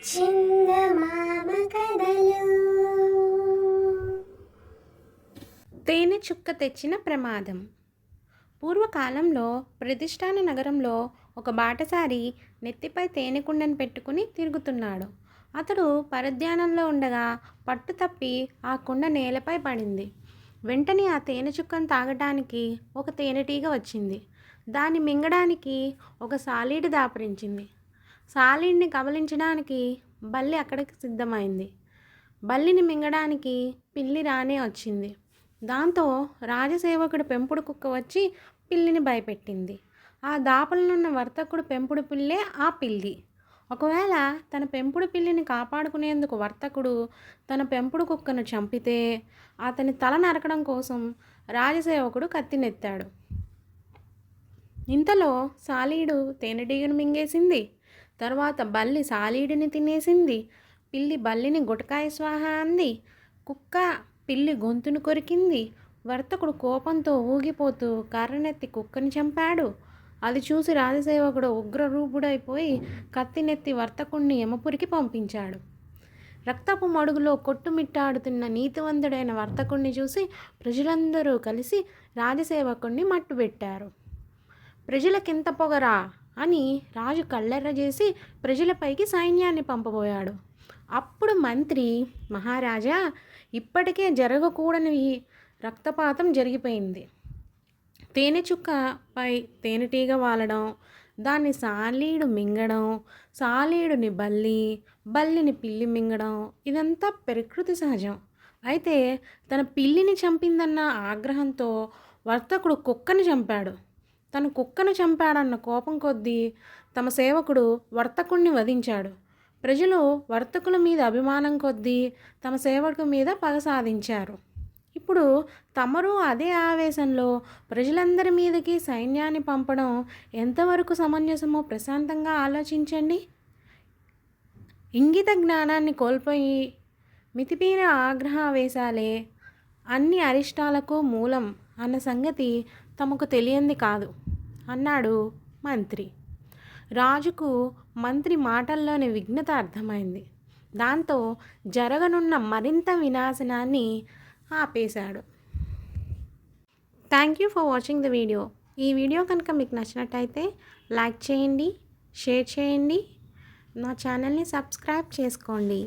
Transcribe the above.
చందమామ కథలు. తేనె చుక్క తెచ్చిన ప్రమాదం. పూర్వకాలంలో ప్రతిష్టాన నగరంలో ఒక బాటసారి నెత్తిపై తేనెకుండను పెట్టుకుని తిరుగుతున్నాడు. అతడు పరధ్యానంలో ఉండగా పట్టు తప్పి ఆ కుండ నేలపై పడింది. వెంటనే ఆ తేనె చుక్కను తాగటానికి ఒక తేనెటీగ వచ్చింది. దాన్ని మింగడానికి ఒక సాలీడు దాపరించింది. సాలీడ్ని కబలించడానికి బల్లి అక్కడికి సిద్ధమైంది. బల్లిని మింగడానికి పిల్లి రానే వచ్చింది. దాంతో రాజసేవకుడు పెంపుడు కుక్క వచ్చి పిల్లిని భయపెట్టింది. ఆ దాపలనున్న వర్తకుడు పెంపుడు పిల్లే ఆ పిల్లి. ఒకవేళ తన పెంపుడు పిల్లిని కాపాడుకునేందుకు వర్తకుడు తన పెంపుడు కుక్కను చంపితే అతని తల నరకడం కోసం రాజసేవకుడు కత్తినెత్తాడు. ఇంతలో సాలీడు తేనెటీగను మింగేసింది. తర్వాత బల్లి సాలీడిని తినేసింది. పిల్లి బల్లిని గుటకాయ స్వాహ అంది. కుక్క పిల్లి గొంతును కొరికింది. వర్తకుడు కోపంతో ఊగిపోతూ కర్రనెత్తి కుక్కని చంపాడు. అది చూసి రాజసేవకుడు ఉగ్రరూపుడైపోయి కత్తినెత్తి వర్తకుణ్ణి యమపురికి పంపించాడు. రక్తపు మడుగులో కొట్టుమిట్టాడుతున్న నీతివంతుడైన వర్తకుణ్ణి చూసి ప్రజలందరూ కలిసి రాజసేవకుణ్ణి మట్టుబెట్టారు. ప్రజలకెంత పొగరా అని రాజు కళ్ళెర్రజేసి ప్రజలపైకి సైన్యాన్ని పంపబోయాడు. అప్పుడు మంత్రి, మహారాజా, ఇప్పటికే జరగకూడని రక్తపాతం జరిగిపోయింది. తేనె చుక్కపై తేనెటీగ వాలడం, దాన్ని సాలీడు మింగడం, సాలీడుని బల్లి, బల్లిని పిల్లి మింగడం ఇదంతా ప్రకృతి సహజం. అయితే తన పిల్లిని చంపిందన్న ఆగ్రహంతో వర్తకుడు కుక్కని చంపాడు. తను కుక్కను చంపాడన్న కోపం కొద్దీ తమ సేవకుడు వర్తకుణ్ణి వధించాడు. ప్రజలు వర్తకుల మీద అభిమానం కొద్దీ తమ సేవకు మీద పగ సాధించారు. ఇప్పుడు తమరు అదే ఆవేశంలో ప్రజలందరి మీదకి సైన్యాన్ని పంపడం ఎంతవరకు సమంజసమో ప్రశాంతంగా ఆలోచించండి. ఇంగిత జ్ఞానాన్ని కోల్పోయి మితిమీర ఆగ్రహావేశాలే అన్ని అరిష్టాలకు మూలం అన్న సంగతి తమకు తెలియంది కాదు అన్నాడు మంత్రి. రాజుకు మంత్రి మాటల్లోని విఘ్నత అర్థమైంది. దాంతో జరగనున్న మరింత వినాశనాన్ని ఆపేశాడు. Thank you for watching the video. ఈ వీడియో కనుక మీకు నచ్చినట్టయితే లైక్ చేయండి, షేర్ చేయండి, నా ఛానల్ని సబ్స్క్రైబ్ చేసుకోండి.